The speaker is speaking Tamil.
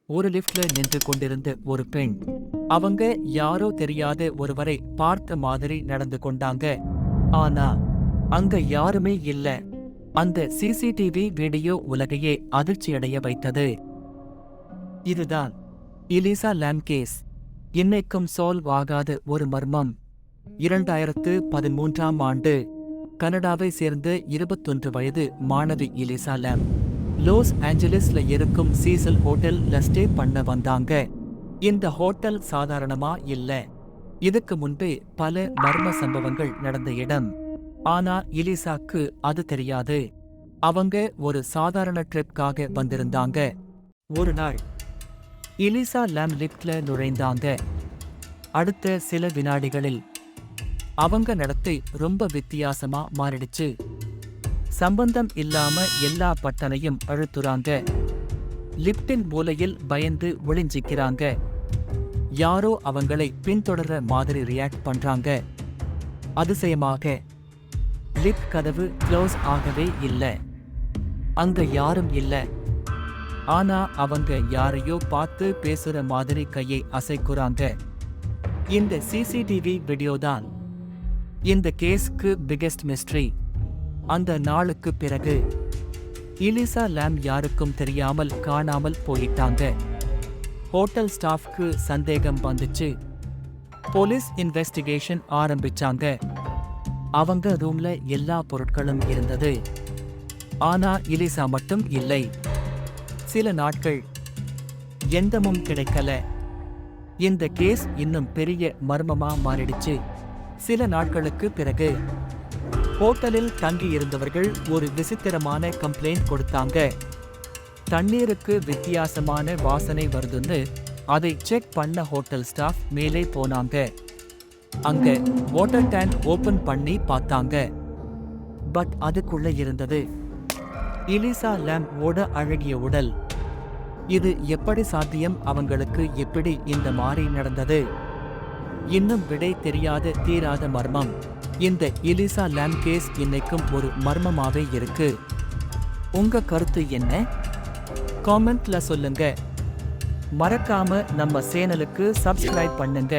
ஒரு லிஃப்ட்ல நின்று கொண்டிருந்த ஒரு பெண். அவங்க யாரோ தெரியாத ஒருவரை பார்த்த மாதிரி நடந்து கொண்டாங்க. ஆனா அங்க யாருமே இல்ல. அந்த சிசிடிவி வீடியோ உலகையே அதிர்ச்சியடைய வைத்தது. இதுதான் எலிசா லாம் கேஸ். இன்னைக்கும் சால்வ் ஆகாத ஒரு மர்மம். 2013ஆம் ஆண்டு கனடாவை சேர்ந்த 21 வயது மாணவி எலிசா லாம் லாஸ் ஏஞ்சலிஸ்ல இருக்கும் சீசல் ஹோட்டல்ல ஸ்டே பண்ண வந்தாங்க. இந்த ஹோட்டல் சாதாரணமா இல்ல. இதுக்கு முன்பே பல மர்ம சம்பவங்கள் நடந்த இடம். ஆனா எலிசாக்கு அது தெரியாது. அவங்க ஒரு சாதாரண ட்ரிப்காக வந்திருந்தாங்க. ஒரு நாள் எலிசா லாம் லிஃப்ட்ல நுழைந்தாங்க. அடுத்த சில வினாடிகளில் அவங்க நடத்தை ரொம்ப வித்தியாசமா மாறிடுச்சு. சம்பந்தம் இல்லாம எல்லா பட்டனையும் அழுத்துறாங்க. லிப்டின் மூலையில் பயந்து ஒளிஞ்சிக்கிறாங்க. யாரோ அவங்களை பின்தொடர்ற மாதிரி ரியாக்ட் பண்றாங்க. அதிசயமாக லிப்ட் கதவு க்ளோஸ் ஆகவே இல்ல. அங்க யாரும் இல்ல. ஆனா அவங்க யாரையோ பார்த்து பேசுற மாதிரி கையை அசைக்குறாங்க. இந்த சிசிடிவி வீடியோ தான் இந்த கேஸ்க்கு பிகெஸ்ட் மிஸ்ட்ரி. அந்த நாளுக்கு பிறகு எலிசா லாம் யாருக்கும் தெரியாமல் காணாமல் போயிட்டாங்க. ஹோட்டல் ஸ்டாஃப்க்கு சந்தேகம் வந்துச்சு. போலீஸ் இன்வெஸ்டிகேஷன் ஆரம்பிச்சாங்க. அவங்க ரூம்ல எல்லா பொருட்களும் இருந்தது. ஆனா எலிசா மட்டும் இல்லை. சில நாட்கள் எந்தமும் கிடைக்கல. இந்த கேஸ் இன்னும் பெரிய மர்மமா மாறிடுச்சு. சில நாட்களுக்கு பிறகு ஹோட்டலில் தங்கியிருந்தவர்கள் ஒரு விசித்திரமான கம்ப்ளைண்ட் கொடுத்தாங்க. தண்ணீருக்கு வித்தியாசமான வாசனை வருதுன்னு அதை செக் பண்ண ஹோட்டல் ஸ்டாஃப் மேலே போனாங்க. அங்க வாட்டர் டேங்க் ஓபன் பண்ணி பார்த்தாங்க. பட் அதுக்குள்ள இருந்தது எலிசா லாம் ஓட அழகிய உடல். இது எப்படி சாத்தியம்? அவங்களுக்கு எப்படி இந்த மாதிரி நடந்தது? இன்னும் விடை தெரியாத தீராத மர்மம். இந்த எலிசா லாம் கேஸ் இன்னைக்கும் ஒரு மர்மமாவே இருக்கு. உங்க கருத்து என்ன? காமெண்ட்ல சொல்லுங்க. மறக்காம நம்ம சேனலுக்கு சப்ஸ்கிரைப் பண்ணுங்க.